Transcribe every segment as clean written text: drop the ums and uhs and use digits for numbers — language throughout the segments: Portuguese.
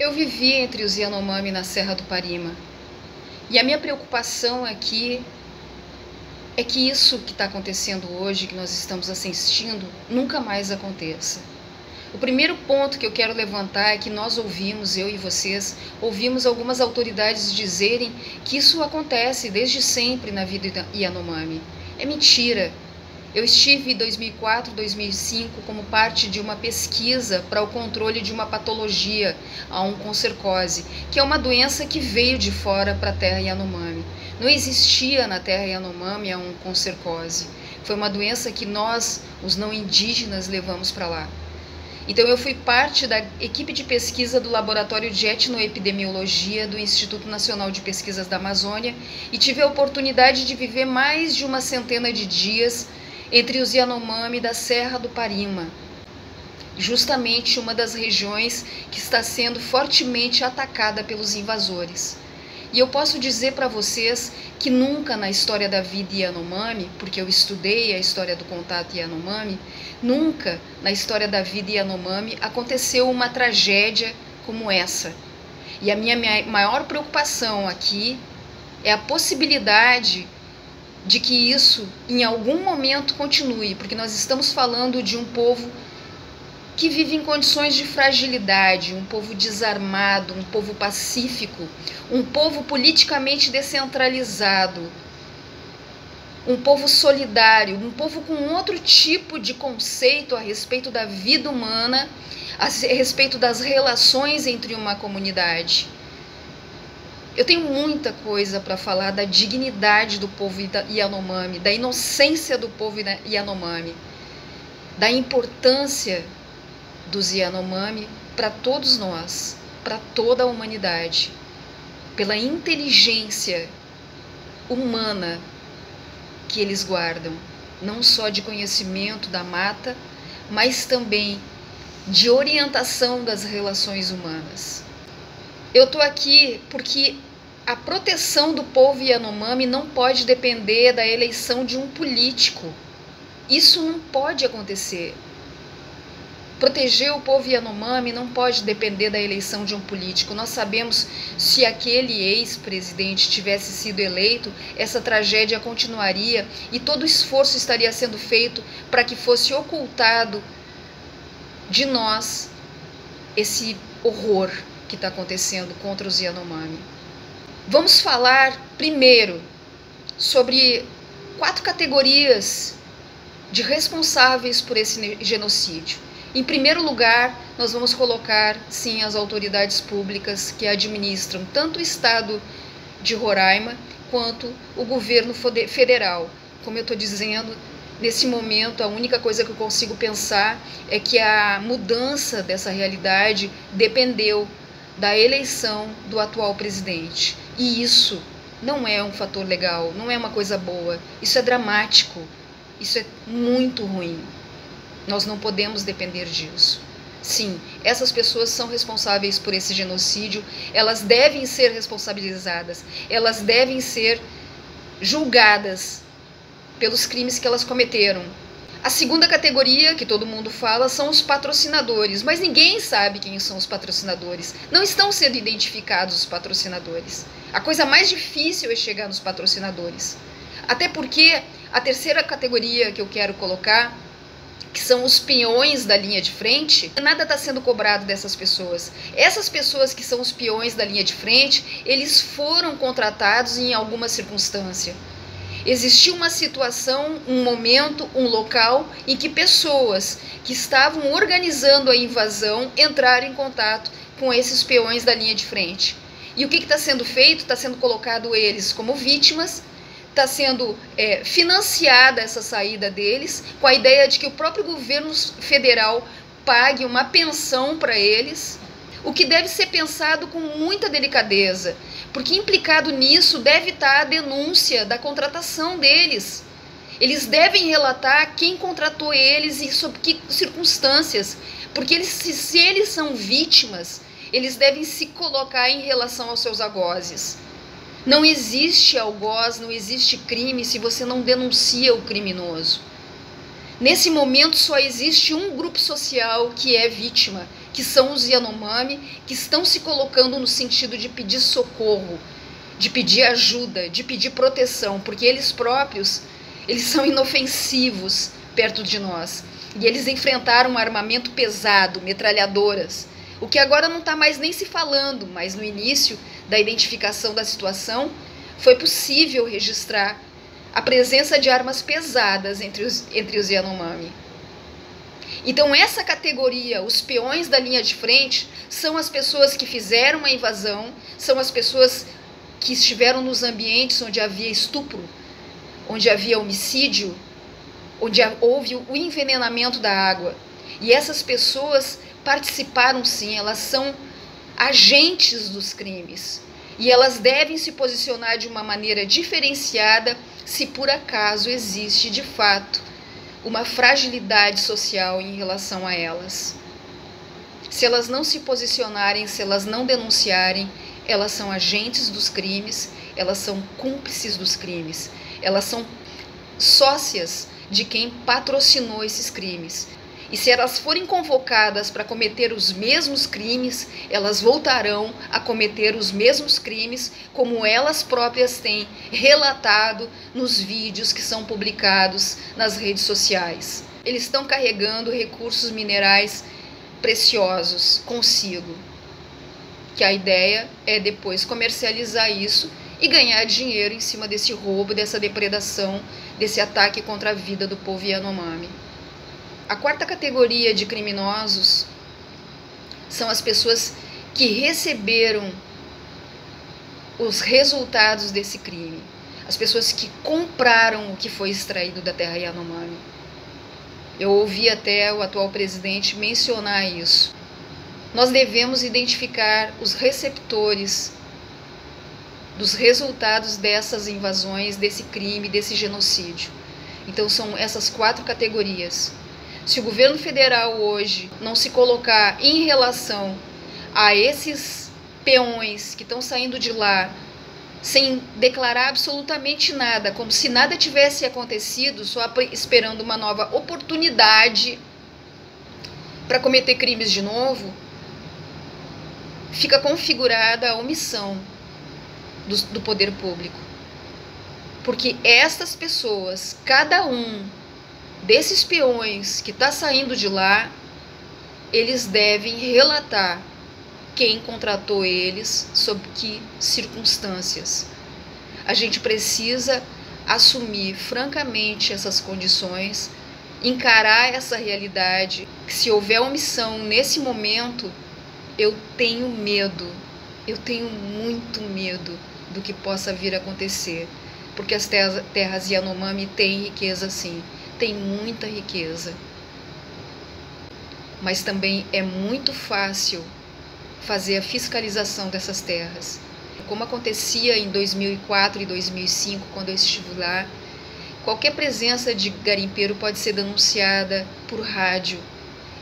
Eu vivi entre os Yanomami na Serra do Parima. E a minha preocupação aqui é que isso que está acontecendo hoje, que nós estamos assistindo, nunca mais aconteça. O primeiro ponto que eu quero levantar é que nós ouvimos, eu e vocês, ouvimos algumas autoridades dizerem que isso acontece desde sempre na vida Yanomami. É mentira. Eu estive em 2004, 2005 como parte de uma pesquisa para o controle de uma patologia, a oncocercose, que é uma doença que veio de fora para a terra Yanomami. Não existia na terra Yanomami a oncocercose. Foi uma doença que nós, os não indígenas, levamos para lá. Então eu fui parte da equipe de pesquisa do Laboratório de Etnoepidemiologia do Instituto Nacional de Pesquisas da Amazônia e tive a oportunidade de viver mais de uma centena de dias entre os Yanomami da Serra do Parima, justamente uma das regiões que está sendo fortemente atacada pelos invasores. E eu posso dizer para vocês que nunca na história da vida Yanomami, porque eu estudei a história do contato Yanomami, nunca na história da vida Yanomami aconteceu uma tragédia como essa. E a minha maior preocupação aqui é a possibilidade de que isso em algum momento continue, porque nós estamos falando de um povo que vive em condições de fragilidade, um povo desarmado, um povo pacífico, um povo politicamente descentralizado, um povo solidário, um povo com outro tipo de conceito a respeito da vida humana, a respeito das relações entre uma comunidade. Eu tenho muita coisa para falar da dignidade do povo Yanomami, da inocência do povo Yanomami, da importância dos Yanomami para todos nós, para toda a humanidade, pela inteligência humana que eles guardam, não só de conhecimento da mata, mas também de orientação das relações humanas. Eu estou aqui porque a proteção do povo Yanomami não pode depender da eleição de um político. Isso não pode acontecer. Proteger o povo Yanomami não pode depender da eleição de um político. Nós sabemos, se aquele ex-presidente tivesse sido eleito, essa tragédia continuaria e todo esforço estaria sendo feito para que fosse ocultado de nós esse horror que está acontecendo contra os Yanomami. Vamos falar primeiro sobre 4 categorias de responsáveis por esse genocídio. Em primeiro lugar, nós vamos colocar, sim, as autoridades públicas que administram tanto o estado de Roraima quanto o governo federal. Como eu estou dizendo, nesse momento, a única coisa que eu consigo pensar é que a mudança dessa realidade dependeu da eleição do atual presidente. E isso não é um fator legal, não é uma coisa boa. Isso é dramático, isso é muito ruim. Nós não podemos depender disso. Sim, essas pessoas são responsáveis por esse genocídio, elas devem ser responsabilizadas, elas devem ser julgadas pelos crimes que elas cometeram. A segunda categoria, que todo mundo fala, são os patrocinadores, mas ninguém sabe quem são os patrocinadores. Não estão sendo identificados os patrocinadores. A coisa mais difícil é chegar nos patrocinadores. Até porque a terceira categoria que eu quero colocar, que são os peões da linha de frente, nada está sendo cobrado dessas pessoas. Essas pessoas que são os peões da linha de frente, eles foram contratados em alguma circunstância. Existiu uma situação, um momento, um local em que pessoas que estavam organizando a invasão entraram em contato com esses peões da linha de frente. E o que está sendo feito? Está sendo colocado eles como vítimas, está sendo financiada essa saída deles, com a ideia de que o próprio governo federal pague uma pensão para eles, o que deve ser pensado com muita delicadeza, porque implicado nisso deve estar a denúncia da contratação deles. Eles devem relatar quem contratou eles e sob que circunstâncias, porque se eles são vítimas, eles devem se colocar em relação aos seus algozes. Não existe algoz, não existe crime se você não denuncia o criminoso. Nesse momento só existe um grupo social que é vítima, que são os Yanomami, que estão se colocando no sentido de pedir socorro, de pedir ajuda, de pedir proteção, porque eles próprios, eles são inofensivos perto de nós. E eles enfrentaram um armamento pesado, metralhadoras, o que agora não está mais nem se falando, mas no início da identificação da situação, foi possível registrar a presença de armas pesadas entre os Yanomami. Então essa categoria, os peões da linha de frente, são as pessoas que fizeram uma invasão, são as pessoas que estiveram nos ambientes onde havia estupro, onde havia homicídio, onde houve o envenenamento da água. E essas pessoas participaram sim, elas são agentes dos crimes. E elas devem se posicionar de uma maneira diferenciada se por acaso existe de fato uma fragilidade social em relação a elas. Se elas não se posicionarem, se elas não denunciarem, elas são agentes dos crimes, elas são cúmplices dos crimes, elas são sócias de quem patrocinou esses crimes. E se elas forem convocadas para cometer os mesmos crimes, elas voltarão a cometer os mesmos crimes, como elas próprias têm relatado nos vídeos que são publicados nas redes sociais. Eles estão carregando recursos minerais preciosos consigo, que a ideia é depois comercializar isso e ganhar dinheiro em cima desse roubo, dessa depredação, desse ataque contra a vida do povo Yanomami. A quarta categoria de criminosos são as pessoas que receberam os resultados desse crime, as pessoas que compraram o que foi extraído da terra Yanomami. Eu ouvi até o atual presidente mencionar isso. Nós devemos identificar os receptores dos resultados dessas invasões, desse crime, desse genocídio. Então são essas quatro categorias. Se o governo federal hoje não se colocar em relação a esses peões que estão saindo de lá sem declarar absolutamente nada, como se nada tivesse acontecido, só esperando uma nova oportunidade para cometer crimes de novo, fica configurada a omissão do poder público. Porque estas pessoas, cada um desses peões que está saindo de lá, eles devem relatar quem contratou eles, sob que circunstâncias. A gente precisa assumir francamente essas condições, encarar essa realidade. Se houver omissão nesse momento, eu tenho medo, eu tenho muito medo do que possa vir a acontecer, porque as terras Yanomami têm riqueza sim, tem muita riqueza, mas também é muito fácil fazer a fiscalização dessas terras. Como acontecia em 2004 e 2005, quando eu estive lá, qualquer presença de garimpeiro pode ser denunciada por rádio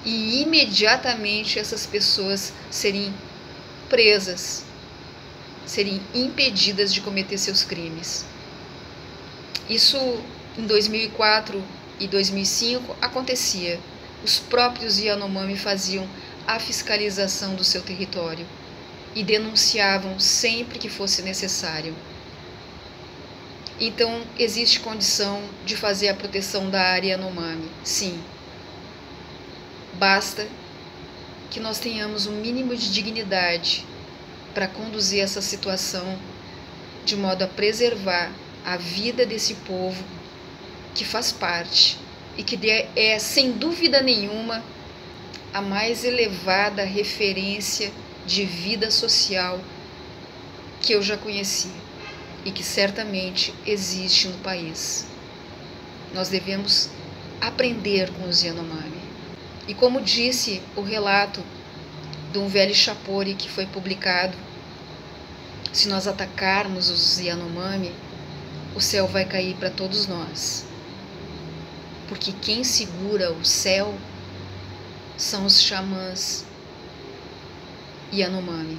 e imediatamente essas pessoas serem presas, serem impedidas de cometer seus crimes. Isso em 2004 e 2005 acontecia. Os próprios Yanomami faziam a fiscalização do seu território e denunciavam sempre que fosse necessário. Então, existe condição de fazer a proteção da área Yanomami, sim. Basta que nós tenhamos um mínimo de dignidade para conduzir essa situação de modo a preservar a vida desse povo que faz parte e que é, sem dúvida nenhuma, a mais elevada referência de vida social que eu já conheci e que certamente existe no país. Nós devemos aprender com os Yanomami. E como disse o relato de um velho Chapori que foi publicado, se nós atacarmos os Yanomami, o céu vai cair para todos nós. Porque quem segura o céu são os xamãs Yanomami.